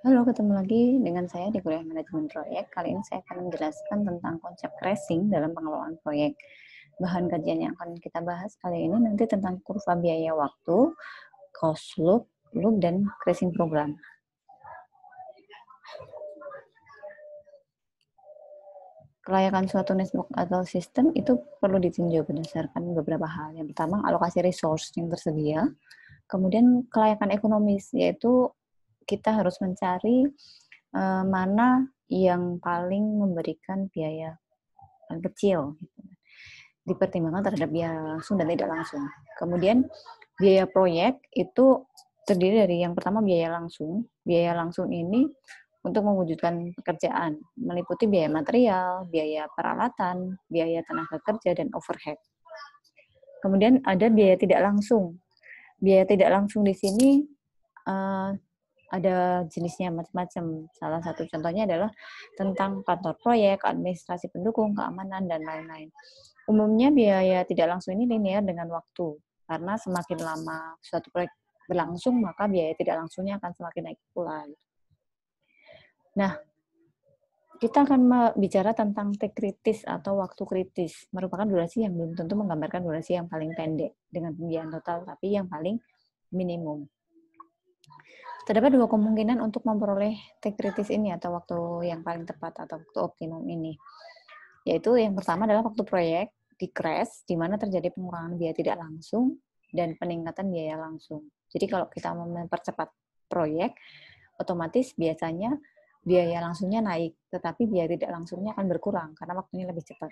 Halo, ketemu lagi dengan saya di Kuliah Manajemen Proyek. Kali ini saya akan menjelaskan tentang konsep crashing dalam pengelolaan proyek. Bahan kajian yang akan kita bahas kali ini nanti tentang kurva biaya waktu, cost loop, dan crashing program. Kelayakan suatu network atau sistem itu perlu ditinjau berdasarkan beberapa hal. Yang pertama, alokasi resource yang tersedia. Kemudian kelayakan ekonomis, yaitu kita harus mencari mana yang paling memberikan biaya paling kecil. Dipertimbangkan terhadap biaya langsung dan tidak langsung. Kemudian biaya proyek itu terdiri dari yang pertama biaya langsung. Biaya langsung ini untuk mewujudkan pekerjaan, meliputi biaya material, biaya peralatan, biaya tenaga kerja, dan overhead. Kemudian ada biaya tidak langsung. Biaya tidak langsung di sini uh, ada jenisnya macam-macam. Salah satu contohnya adalah tentang kantor proyek, administrasi pendukung, keamanan, dan lain-lain. Umumnya biaya tidak langsung ini linear dengan waktu, karena semakin lama suatu proyek berlangsung, maka biaya tidak langsungnya akan semakin naik pula. Nah, kita akan bicara tentang T kritis atau waktu kritis, merupakan durasi yang belum tentu menggambarkan durasi yang paling pendek dengan pembiayaan total, tapi yang paling minimum. Terdapat dua kemungkinan untuk memperoleh T kritis ini atau waktu yang paling tepat atau waktu optimum ini. Yaitu yang pertama adalah waktu proyek di crash, di mana terjadi pengurangan biaya tidak langsung dan peningkatan biaya langsung. Jadi kalau kita mempercepat proyek, otomatis biasanya biaya langsungnya naik, tetapi biaya tidak langsungnya akan berkurang karena waktunya lebih cepat.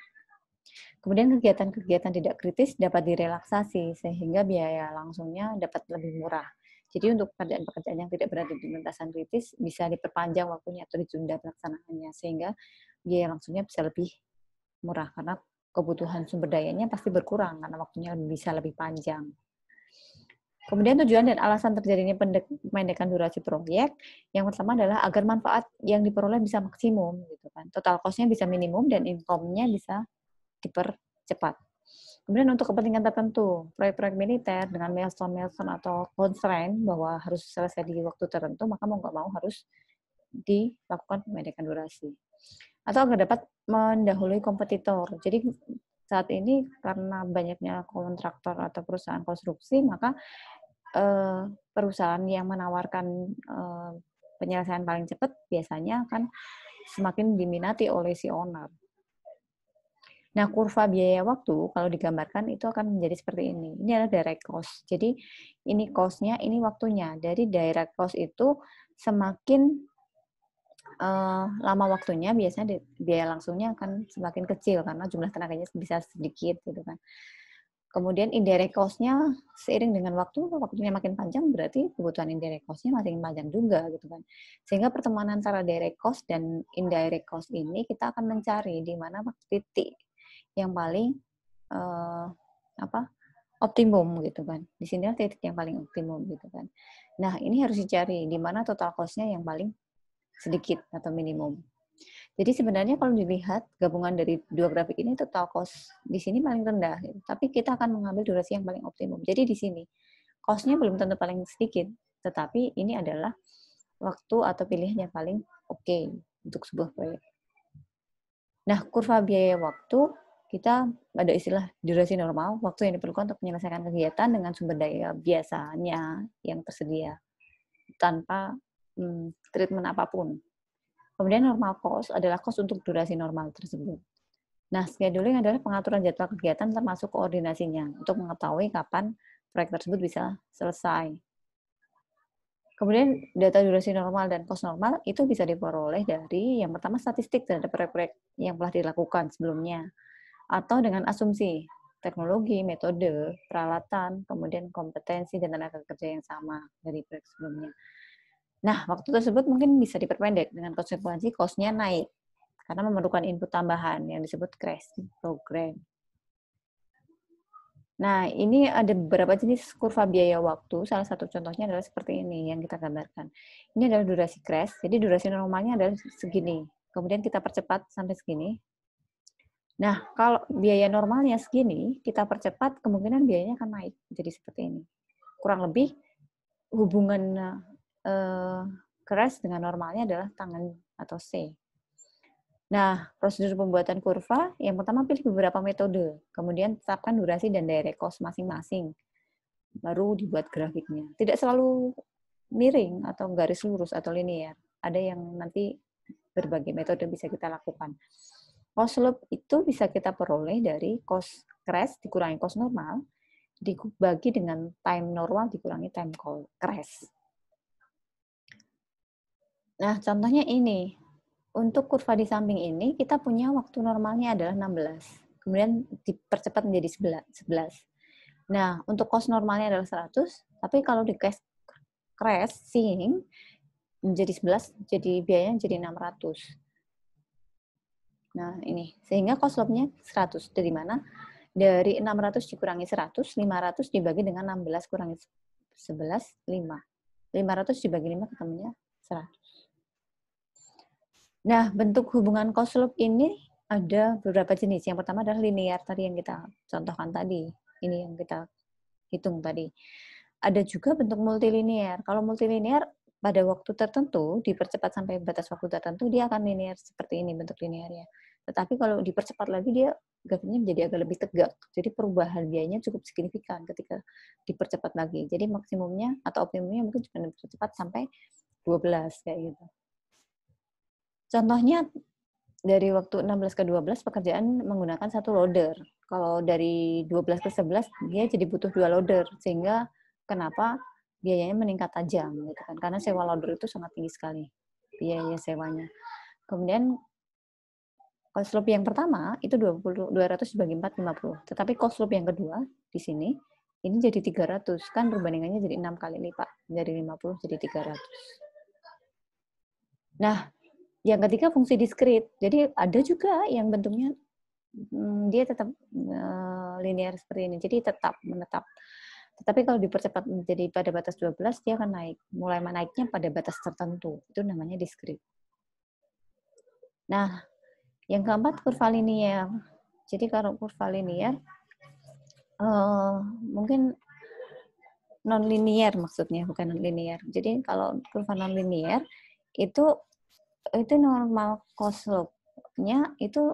Kemudian kegiatan-kegiatan tidak kritis dapat direlaksasi sehingga biaya langsungnya dapat lebih murah. Jadi untuk pekerjaan-pekerjaan yang tidak berada di lintasan kritis bisa diperpanjang waktunya atau ditunda pelaksanaannya sehingga biaya langsungnya bisa lebih murah karena kebutuhan sumber dayanya pasti berkurang karena waktunya bisa lebih panjang. Kemudian tujuan dan alasan terjadinya pendekan durasi proyek, yang pertama adalah agar manfaat yang diperoleh bisa maksimum, gitu kan. Total cost-nya bisa minimum dan income-nya bisa dipercepat. Kemudian untuk kepentingan tertentu, proyek-proyek militer dengan milestone atau constraint bahwa harus selesai di waktu tertentu, maka mau nggak mau harus dilakukan pendekan durasi. Atau agar dapat mendahului kompetitor. Jadi saat ini karena banyaknya kontraktor atau perusahaan konstruksi, maka perusahaan yang menawarkan penyelesaian paling cepat biasanya akan semakin diminati oleh si owner. Nah, kurva biaya waktu kalau digambarkan itu akan menjadi seperti ini. Ini adalah direct cost. Jadi ini cost-nya, ini waktunya. Dari direct cost itu semakin lama waktunya biasanya biaya langsungnya akan semakin kecil karena jumlah tenaganya bisa sedikit gitu kan. Kemudian indirect cost-nya seiring dengan waktunya makin panjang berarti kebutuhan indirect cost-nya makin panjang juga gitu kan. Sehingga pertemuan antara direct cost dan indirect cost ini kita akan mencari di mana titik yang paling optimum gitu kan. Di sini titik yang paling optimum gitu kan. Nah, ini harus dicari di mana total cost-nya yang paling sedikit atau minimum. Jadi sebenarnya kalau dilihat gabungan dari dua grafik ini total cost di sini paling rendah, gitu. Tapi kita akan mengambil durasi yang paling optimum. Jadi di sini cost-nya belum tentu paling sedikit, tetapi ini adalah waktu atau pilihan yang paling oke untuk sebuah proyek. Nah, kurva biaya waktu kita ada istilah durasi normal, waktu yang diperlukan untuk menyelesaikan kegiatan dengan sumber daya biasanya yang tersedia tanpa treatment apapun. Kemudian normal cost adalah cost untuk durasi normal tersebut. Nah, scheduling adalah pengaturan jadwal kegiatan termasuk koordinasinya untuk mengetahui kapan proyek tersebut bisa selesai. Kemudian data durasi normal dan cost normal itu bisa diperoleh dari yang pertama statistik terhadap proyek-proyek yang telah dilakukan sebelumnya atau dengan asumsi teknologi, metode, peralatan, kemudian kompetensi dan tenaga kerja yang sama dari proyek sebelumnya. Nah, waktu tersebut mungkin bisa diperpendek dengan konsekuensi cost-nya naik karena memerlukan input tambahan yang disebut crashing program. Nah, ini ada beberapa jenis kurva biaya waktu. Salah satu contohnya adalah seperti ini yang kita gambarkan. Ini adalah durasi crash. Jadi durasi normalnya adalah segini. Kemudian kita percepat sampai segini. Nah, kalau biaya normalnya segini, kita percepat, kemungkinan biayanya akan naik. Jadi seperti ini. Kurang lebih hubungan crash dengan normalnya adalah tangan atau C. Nah, prosedur pembuatan kurva, yang pertama pilih beberapa metode, kemudian tetapkan durasi dan direct cost masing-masing, baru dibuat grafiknya. Tidak selalu miring atau garis lurus atau linear. Ada yang nanti berbagai metode bisa kita lakukan. Cost slope itu bisa kita peroleh dari cost crash dikurangi cost normal, dibagi dengan time normal dikurangi time crash. Nah, contohnya ini. Untuk kurva di samping ini, kita punya waktu normalnya adalah 16. Kemudian dipercepat menjadi 11. Nah, untuk cost normalnya adalah 100, tapi kalau di crashing menjadi 11, jadi biayanya jadi 600. Nah, ini. Sehingga cost slope-nya 100. Dari mana? Dari 600 dikurangi 100, 500 dibagi dengan 16 kurangi 11, 5. 500 dibagi 5 ketemunya 100. Nah, bentuk hubungan cost slope ini ada beberapa jenis. Yang pertama adalah linear tadi yang kita contohkan tadi. Ini yang kita hitung tadi. Ada juga bentuk multilinear. Kalau multilinear pada waktu tertentu dipercepat sampai batas waktu tertentu dia akan linear seperti ini bentuk linearnya. Tetapi kalau dipercepat lagi dia grafiknya menjadi agak lebih tegak. Jadi perubahan biayanya cukup signifikan ketika dipercepat lagi. Jadi maksimumnya atau optimumnya mungkin cuma dipercepat sampai 12 kayak gitu. Contohnya dari waktu 16 ke 12 pekerjaan menggunakan satu loader. Kalau dari 12 ke 11 dia jadi butuh 2 loader sehingga kenapa biayanya meningkat tajam gitu kan. Karena sewa loader itu sangat tinggi sekali biaya sewanya. Kemudian cost slope yang pertama itu 200 dibagi 4 50. Tetapi cost slope yang kedua di sini ini jadi 300 kan perbandingannya jadi 6 kali lipat dari 50 jadi 300. Nah, yang ketiga fungsi diskrit. Jadi ada juga yang bentuknya dia tetap linear seperti ini. Jadi tetap menetap. Tetapi kalau dipercepat menjadi pada batas 12 dia akan naik. Mulai naiknya pada batas tertentu. Itu namanya diskrit. Nah, yang keempat kurva linear. Jadi kalau kurva linear mungkin non linear maksudnya, bukan non linear. Jadi kalau kurva non linear itu normal cost slope-nya itu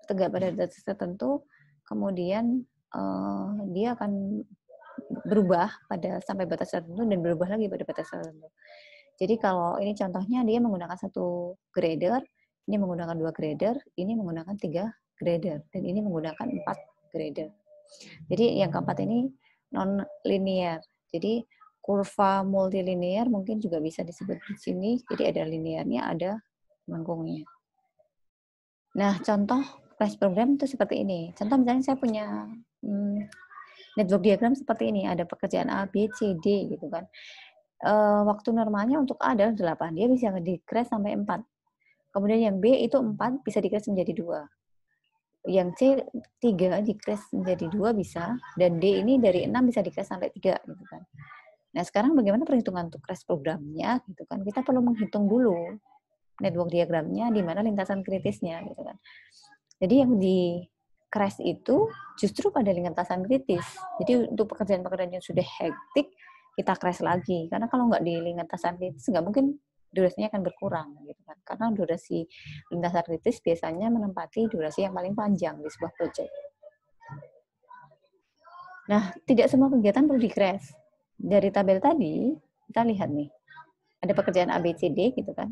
tegak pada batas tertentu, kemudian dia akan berubah pada sampai batas tertentu dan berubah lagi pada batas tertentu. Jadi kalau ini contohnya dia menggunakan satu grader, ini menggunakan 2 grader, ini menggunakan 3 grader, dan ini menggunakan 4 grader. Jadi yang keempat ini non linear. Jadi kurva multilinear mungkin juga bisa disebut di sini. Jadi ada linearnya, ada melengkungnya. Nah, contoh crash program itu seperti ini. Contoh misalnya saya punya network diagram seperti ini. Ada pekerjaan A, B, C, D gitu kan. Waktu normalnya untuk A adalah 8. Dia bisa di-crash sampai 4. Kemudian yang B itu 4 bisa di-crash menjadi 2. Yang C 3 di-crash menjadi 2 bisa, dan D ini dari 6 bisa di-crash sampai 3 gitu kan. Nah, sekarang bagaimana perhitungan untuk crash programnya gitu kan. Kita perlu menghitung dulu network diagramnya di mana lintasan kritisnya gitu kan. Jadi yang di crash itu justru pada lintasan kritis. Jadi untuk pekerjaan-pekerjaan yang sudah hektik kita crash lagi, karena kalau nggak di lintasan kritis nggak mungkin durasinya akan berkurang gitu kan, karena durasi lintasan kritis biasanya menempati durasi yang paling panjang di sebuah proyek. Nah, tidak semua kegiatan perlu di crash. Dari tabel tadi kita lihat nih, ada pekerjaan A, B, C, D gitu kan.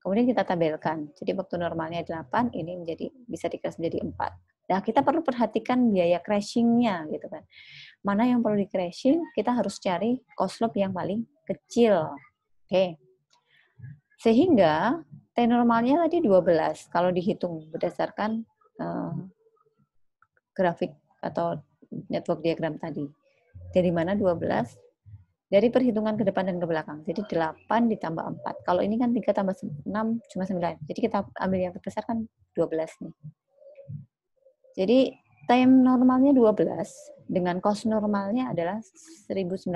Kemudian kita tabelkan. Jadi waktu normalnya 8, ini menjadi bisa di-crash menjadi 4. Nah, kita perlu perhatikan biaya crashing-nya gitu kan. Mana yang perlu di-crashing, kita harus cari cost slope yang paling kecil. Oke. Sehingga T normalnya tadi 12 kalau dihitung berdasarkan grafik atau network diagram tadi. Dari mana 12? Dari perhitungan ke depan dan ke belakang. Jadi 8 ditambah 4. Kalau ini kan 3 tambah 6 cuma 9. Jadi kita ambil yang terbesar kan 12 nih. Jadi time normalnya 12 dengan cost normalnya adalah 1.900.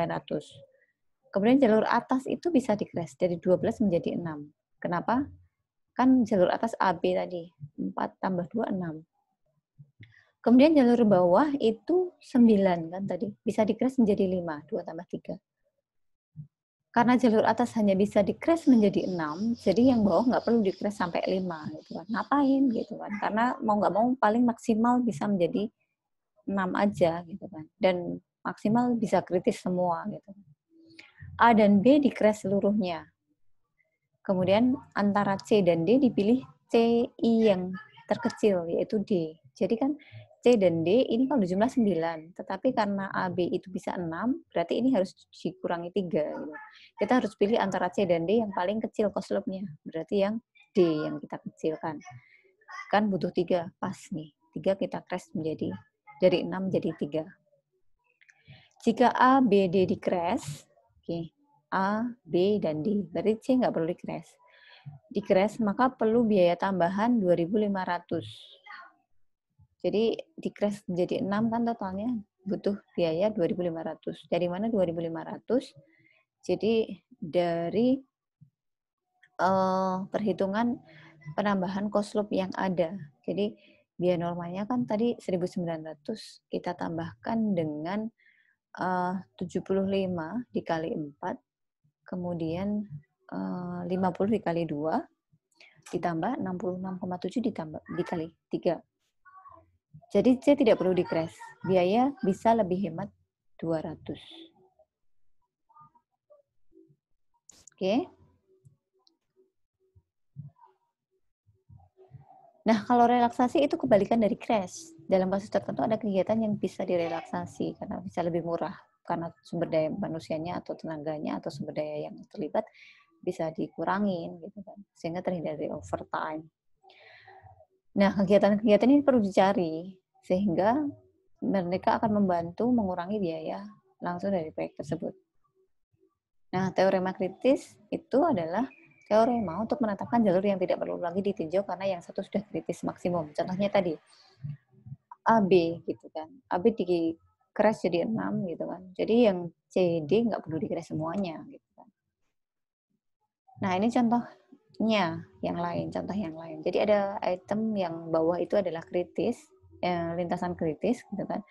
Kemudian jalur atas itu bisa di-crash dari 12 menjadi 6. Kenapa? Kan jalur atas AB tadi. 4 tambah 2, 6. Kemudian jalur bawah itu 9 kan tadi. Bisa di-crash menjadi 5. 2 tambah 3. Karena jalur atas hanya bisa di-crash menjadi 6, jadi yang bawah nggak perlu di-crash sampai 5 gitu kan. Ngapain gitu kan? Karena mau nggak mau paling maksimal bisa menjadi 6 aja gitu kan. Dan maksimal bisa kritis semua gitu. A dan B di-crash seluruhnya. Kemudian antara C dan D dipilih CI yang terkecil, yaitu D. Jadi kan C dan D ini kalau jumlah 9, tetapi karena A, B itu bisa 6, berarti ini harus dikurangi 3. Gitu. Kita harus pilih antara C dan D yang paling kecil koslopnya, berarti yang D yang kita kecilkan. Kan butuh 3, pas nih. 3 kita crash menjadi, dari 6 jadi 3. Jika A, B, D di crash, oke, A, B, dan D, berarti C nggak perlu di crash. Di crash maka perlu biaya tambahan 2.500. Jadi di crash menjadi 6 kan totalnya butuh biaya 2.500. Dari mana 2.500? Jadi dari perhitungan penambahan cost loop yang ada. Jadi biaya normalnya kan tadi 1.900, kita tambahkan dengan 75 dikali 4, kemudian 50 dikali 2, ditambah 66,7 ditambah dikali 3. Jadi C tidak perlu di crash. Biaya bisa lebih hemat 200. Oke. Nah, kalau relaksasi itu kebalikan dari crash. Dalam kasus tertentu ada kegiatan yang bisa direlaksasi karena bisa lebih murah karena sumber daya manusianya atau tenaganya atau sumber daya yang terlibat bisa dikurangin gitu kan. Sehingga terhindar dari overtime. Nah, kegiatan-kegiatan ini perlu dicari sehingga mereka akan membantu mengurangi biaya langsung dari proyek tersebut. Nah, teorema kritis itu adalah teorema untuk menetapkan jalur yang tidak perlu lagi ditinjau karena yang satu sudah kritis maksimum. Contohnya tadi, AB gitu kan. AB di crash jadi 6 gitu kan. Jadi yang CD nggak perlu di crash semuanya gitu kan. Nah, ini contohnya yang lain, contoh yang lain. Jadi ada item yang bawah itu adalah kritis, lintasan kritis gitu kan.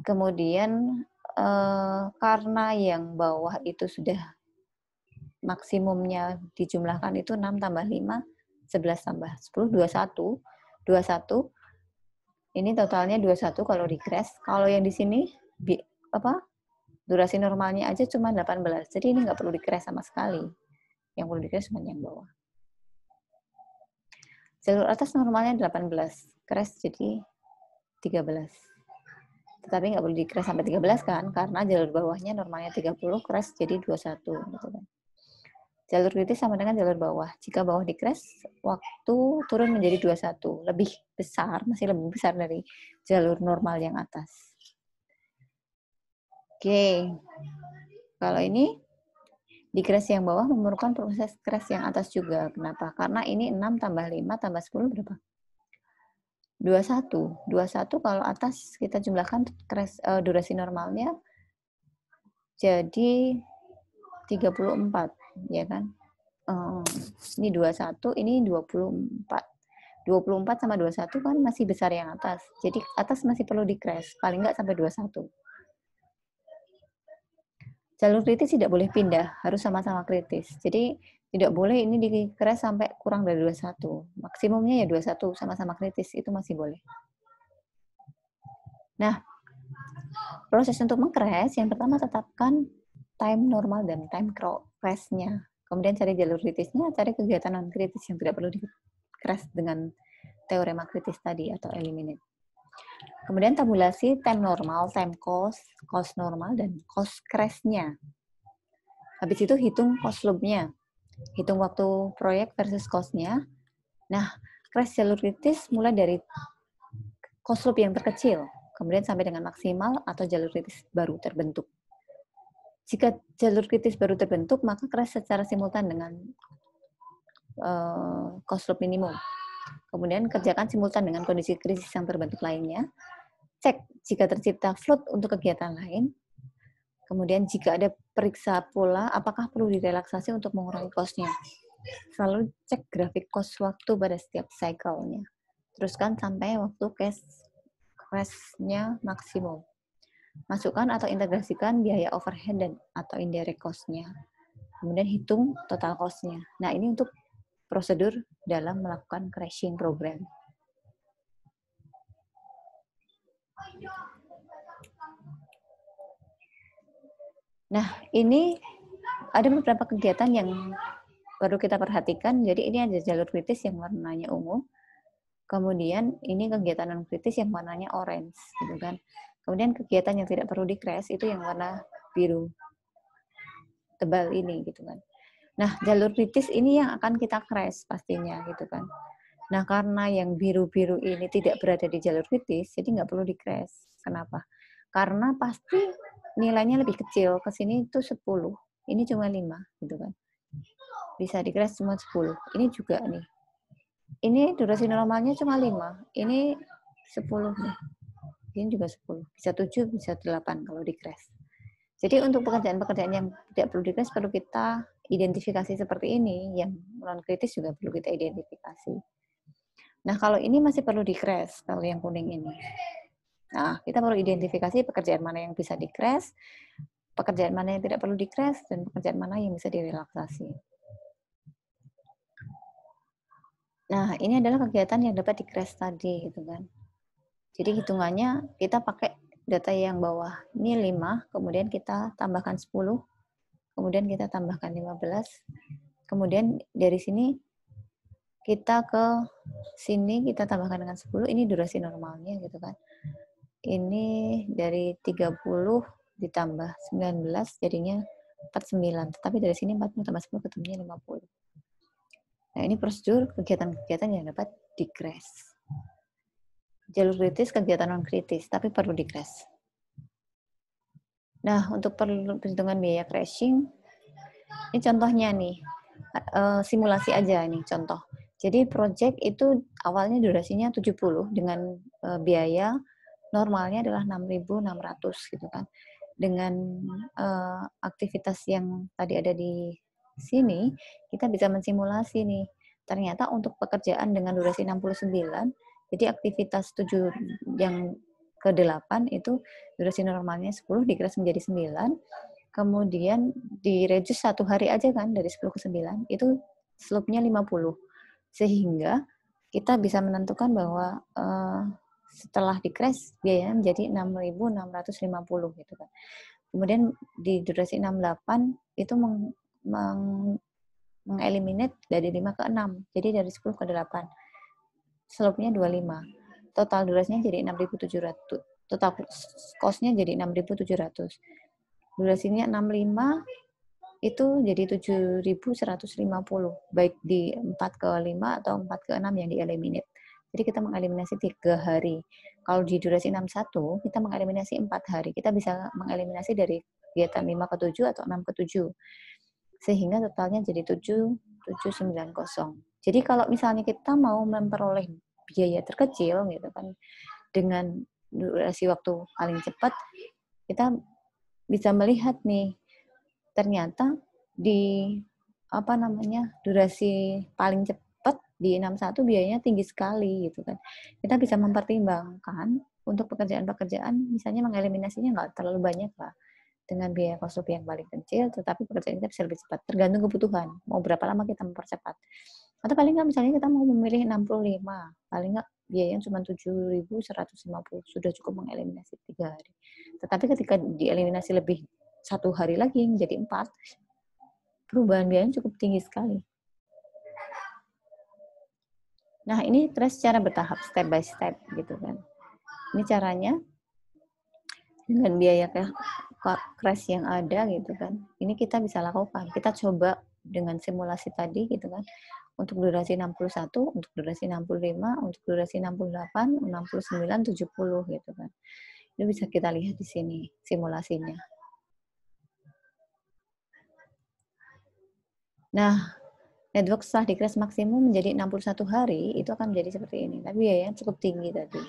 Kemudian karena yang bawah itu sudah maksimumnya dijumlahkan itu 6 tambah 5, 11 tambah 10, 21. 21, ini totalnya 21 kalau di crash. Kalau yang di sini, durasi normalnya aja cuma 18. Jadi ini nggak perlu di crash sama sekali. Yang perlu di crash cuma yang bawah. Jalur atas normalnya 18, crash jadi 13. Tetapi nggak perlu di crash sampai 13 kan, karena jalur bawahnya normalnya 30, crash jadi 21. Gitu kan. Jalur kritis sama dengan jalur bawah. Jika bawah di crash, waktu turun menjadi 21. Lebih besar, masih lebih besar dari jalur normal yang atas. Oke. Kalau ini, di crash yang bawah memerlukan proses crash yang atas juga. Kenapa? Karena ini 6 tambah 5 tambah 10 berapa? 21. 21 kalau atas kita jumlahkan crash, durasi normalnya jadi 34, ya kan? Ini 21, ini 24. 24 sama 21 kan masih besar yang atas. Jadi atas masih perlu di crash, paling nggak sampai 21. Jalur kritis tidak boleh pindah, harus sama-sama kritis. Jadi tidak boleh ini di crash sampai kurang dari 21. Maksimumnya ya 21 sama-sama kritis, itu masih boleh. Nah, proses untuk meng-crash yang pertama tetapkan time normal dan time crash-nya. Kemudian cari jalur kritisnya, cari kegiatan non-kritis yang tidak perlu di crash dengan teorema kritis tadi atau eliminate. Kemudian tabulasi time normal, time cost, cost normal, dan cost crash-nya. Habis itu hitung cost loop-nya. Hitung waktu proyek versus cost-nya. Nah, crash jalur kritis mulai dari cost loop yang terkecil, kemudian sampai dengan maksimal atau jalur kritis baru terbentuk. Jika jalur kritis baru terbentuk, maka crash secara simultan dengan cost loop minimum. Kemudian kerjakan simultan dengan kondisi krisis yang terbentuk lainnya. Cek jika tercipta float untuk kegiatan lain. Kemudian jika ada periksa pula apakah perlu direlaksasi untuk mengurangi cost-nya. Selalu cek grafik cost waktu pada setiap cycle-nya. Teruskan sampai waktu crash-nya maksimum. Masukkan atau integrasikan biaya overhead dan atau indirect cost-nya. Kemudian hitung total cost-nya. Nah, ini untuk prosedur dalam melakukan crashing program. Nah, ini ada beberapa kegiatan yang perlu kita perhatikan. Jadi ini ada jalur kritis yang warnanya ungu. Kemudian ini kegiatan non kritis yang warnanya orange, gitu kan. Kemudian kegiatan yang tidak perlu di crash itu yang warna biru tebal ini, gitu kan. Nah, jalur kritis ini yang akan kita crash pastinya, gitu kan. Nah, karena yang biru-biru ini tidak berada di jalur kritis, jadi nggak perlu di crash. Kenapa? Karena pasti nilainya lebih kecil. Ke sini itu 10, ini cuma 5, gitu kan. Bisa di crash cuma 10. Ini juga nih. Ini durasi normalnya cuma 5. Ini 10 nih. Ini juga 10. Bisa 7, bisa 8 kalau di crash. Jadi untuk pekerjaan-pekerjaan yang tidak perlu di crash perlu kita identifikasi seperti ini. Yang non kritis juga perlu kita identifikasi. Nah, kalau ini masih perlu di crash, kalau yang kuning ini. Nah, kita perlu identifikasi pekerjaan mana yang bisa di crash, pekerjaan mana yang tidak perlu di crash, dan pekerjaan mana yang bisa direlaksasi. Nah, ini adalah kegiatan yang dapat di crash tadi, gitu kan. Jadi hitungannya kita pakai data yang bawah. Ini 5, kemudian kita tambahkan 10, kemudian kita tambahkan 15, kemudian dari sini kita ke sini kita tambahkan dengan 10, ini durasi normalnya, gitu kan. Ini dari 30 ditambah 19 jadinya 49. Tetapi dari sini 40 tambah 10 ketemunya 50. Nah, ini prosedur kegiatan-kegiatan yang dapat di crash. Jalur kritis kegiatan non kritis, tapi perlu di crash. Nah, untuk perhitungan biaya crashing, ini contohnya nih, simulasi aja nih contoh. Jadi project itu awalnya durasinya 70 dengan biaya normalnya adalah 6.600 gitu kan. Dengan aktivitas yang tadi ada di sini, kita bisa mensimulasi nih. Ternyata untuk pekerjaan dengan durasi 69, jadi aktivitas 7 yang ke-8 itu durasi normalnya 10 dikira menjadi 9, kemudian direduce 1 hari aja kan dari 10 ke 9, itu slope-nya 50. Sehingga kita bisa menentukan bahwa setelah di crash biayanya menjadi 6.650 gitu kan. Kemudian di durasi 68 itu mengeliminate dari 5 ke 6. Jadi dari 10 ke 8. Slope-nya 25. Total durasinya jadi 6.700. Total cost-nya jadi 6.700. Durasinya 65 itu jadi 7.150. Baik di 4 ke 5 atau 4 ke 6 yang dieliminate. Jadi kita mengeliminasi 3 hari. Kalau di durasi 61, kita mengeliminasi 4 hari. Kita bisa mengeliminasi dari kegiatan 5 ke 7 atau 6 ke 7. Sehingga totalnya jadi 7.790. Jadi kalau misalnya kita mau memperoleh biaya terkecil gitu kan dengan durasi waktu paling cepat, kita bisa melihat nih ternyata di durasi paling cepat di 61 biayanya tinggi sekali gitu kan. Kita bisa mempertimbangkan untuk pekerjaan-pekerjaan misalnya mengeliminasinya nggak terlalu banyak lah dengan biaya cost yang paling kecil, tetapi pekerjaan kita bisa lebih cepat tergantung kebutuhan mau berapa lama kita mempercepat. Atau paling nggak misalnya kita mau memilih 65, paling nggak biayanya cuma 7.150 sudah cukup mengeliminasi 3 hari. Tetapi ketika dieliminasi lebih 1 hari lagi menjadi 4, perubahan biayanya cukup tinggi sekali. Nah, ini crash secara bertahap, step by step gitu kan. Ini caranya dengan biaya crash yang ada gitu kan. Ini kita bisa lakukan. Kita coba dengan simulasi tadi gitu kan. Untuk durasi 61, untuk durasi 65, untuk durasi 68, 69, 70 gitu kan. Ini bisa kita lihat di sini simulasinya. Nah, network setelah di crash maksimum menjadi 61 hari, itu akan menjadi seperti ini. Tapi biayanya cukup tinggi tadi.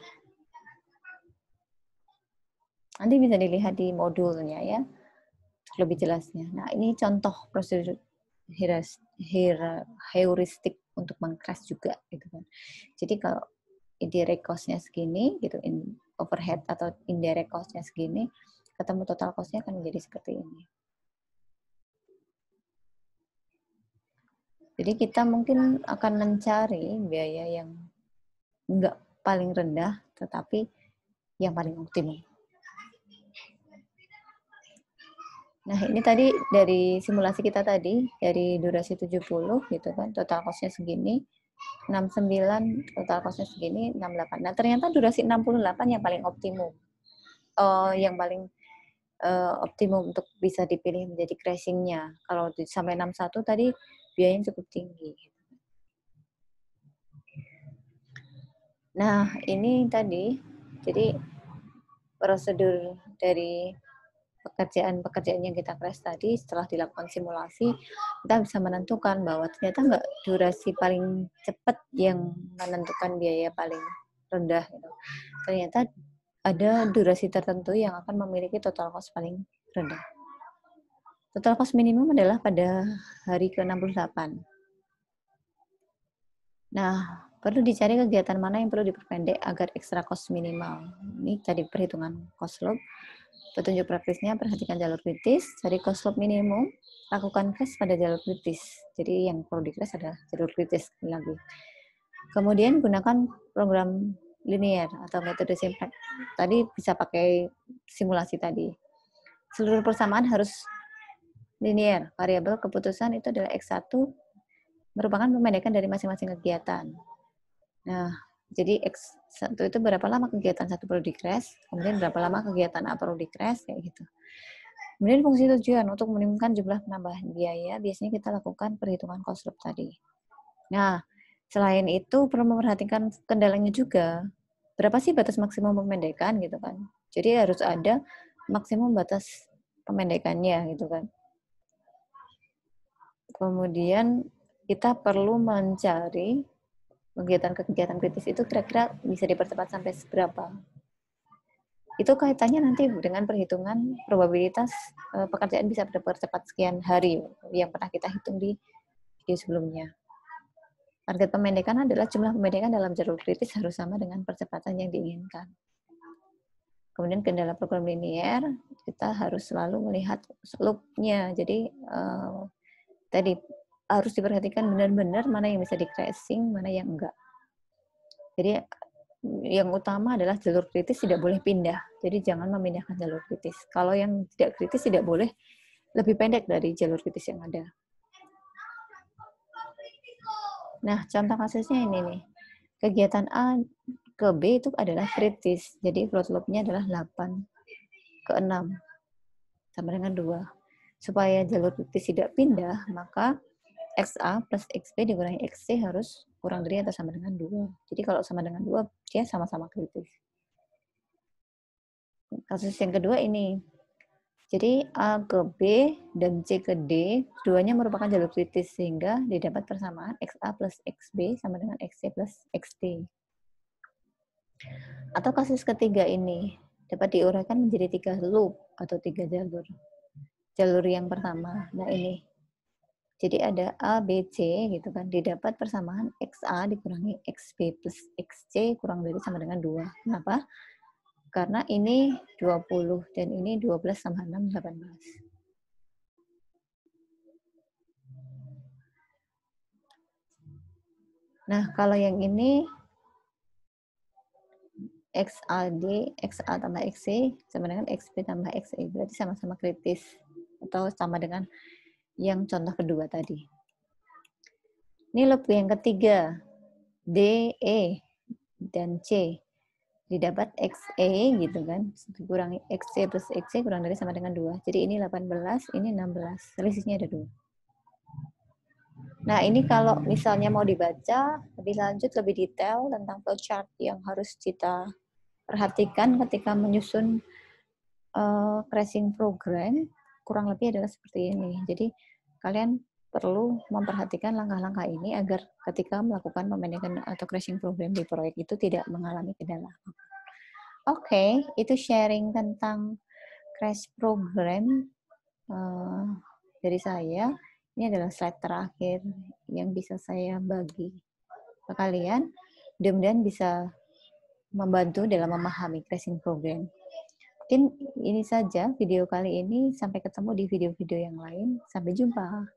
Nanti bisa dilihat di modulnya ya, lebih jelasnya. Nah, ini contoh prosedur heuristik untuk meng-crash juga gitu kan. Jadi kalau indirect cost-nya segini gitu, overhead atau indirect cost-nya segini, ketemu total cost-nya akan menjadi seperti ini. Jadi kita mungkin akan mencari biaya yang enggak paling rendah, tetapi yang paling optimum. Nah, ini tadi dari simulasi kita tadi, dari durasi 70 gitu kan, total cost-nya segini, 69, total cost-nya segini, 68. Nah, ternyata durasi 68 yang paling optimum. Yang paling optimum untuk bisa dipilih menjadi crashing-nya. Kalau sampai 61 tadi biayanya cukup tinggi. Nah, ini tadi, jadi prosedur dari pekerjaan-pekerjaan yang kita crash tadi, setelah dilakukan simulasi, kita bisa menentukan bahwa ternyata nggak durasi paling cepat yang menentukan biaya paling rendah. Gitu. Ternyata ada durasi tertentu yang akan memiliki total cost paling rendah. Total cost minimum adalah pada hari ke-68. Nah, perlu dicari kegiatan mana yang perlu diperpendek agar extra cost minimal. Ini tadi perhitungan cost loop. Petunjuk praktisnya, perhatikan jalur kritis, cari cost loop minimum, lakukan crash pada jalur kritis. Jadi yang perlu di-crash adalah jalur kritis lagi. Kemudian gunakan program linear atau metode simplex. Tadi bisa pakai simulasi tadi. Seluruh persamaan harus linear. Variabel keputusan itu adalah X1 merupakan pemendekan dari masing-masing kegiatan. Nah, jadi X1 itu berapa lama kegiatan satu perlu di-crash, kemudian berapa lama kegiatan A perlu di-crash, kayak gitu. Kemudian fungsi tujuan untuk menurunkan jumlah penambahan biaya, biasanya kita lakukan perhitungan cost loop tadi. Nah, selain itu perlu memperhatikan kendalanya juga. Berapa sih batas maksimum pemendekan gitu kan? Jadi harus ada maksimum batas pemendekannya gitu kan. Kemudian kita perlu mencari kegiatan-kegiatan kritis itu kira-kira bisa dipercepat sampai seberapa. Itu kaitannya nanti dengan perhitungan probabilitas pekerjaan bisa dipercepat sekian hari yang pernah kita hitung di video sebelumnya. Target pemendekan adalah jumlah pemendekan dalam jalur kritis harus sama dengan percepatan yang diinginkan. Kemudian kendala program linear, kita harus selalu melihat slope-nya. Jadi tadi harus diperhatikan benar-benar mana yang bisa di-crashing, mana yang enggak. Jadi yang utama adalah jalur kritis tidak boleh pindah. Jadi jangan memindahkan jalur kritis. Kalau yang tidak kritis tidak boleh lebih pendek dari jalur kritis yang ada. Nah, contoh kasusnya ini nih. Kegiatan A ke B itu adalah kritis. Jadi float loop-nya adalah 8 ke 6 sama dengan 2. Supaya jalur kritis tidak pindah, maka XA plus XB dikurangi XC harus kurang dari atau sama dengan 2. Jadi kalau sama dengan 2, dia sama-sama kritis. Kasus yang kedua ini. Jadi A ke B dan C ke D, keduanya merupakan jalur kritis sehingga didapat persamaan XA plus XB sama dengan XC plus XD. Atau kasus ketiga ini dapat diuraikan menjadi 3 loop atau 3 jalur. Jalur yang pertama, nah ini. Jadi ada A, B, C gitu kan, didapat persamaan XA dikurangi XB plus XC kurang dari sama dengan 2. Kenapa? Karena ini 20 dan ini 12 sama 6, 18. Nah, kalau yang ini XAD, XA tambah XC sama dengan XB tambah XE. Berarti sama-sama kritis. Atau sama dengan yang contoh kedua tadi. Ini loop yang ketiga. D, E, dan C. Didapat XE gitu kan. Kurangi XC plus XC kurang dari sama dengan 2. Jadi ini 18, ini 16. Selisihnya ada 2. Nah, ini kalau misalnya mau dibaca lebih lanjut, lebih detail tentang flowchart yang harus kita perhatikan ketika menyusun crashing program, kurang lebih adalah seperti ini. Jadi, kalian perlu memperhatikan langkah-langkah ini agar ketika melakukan pemendekan atau crashing program di proyek itu tidak mengalami kendala. Oke, itu sharing tentang crash program dari saya. Ini adalah slide terakhir yang bisa saya bagi ke kalian. Mudah-mudahan bisa membantu dalam memahami crashing program. Mungkin ini saja video kali ini. Sampai ketemu di video-video yang lain. Sampai jumpa.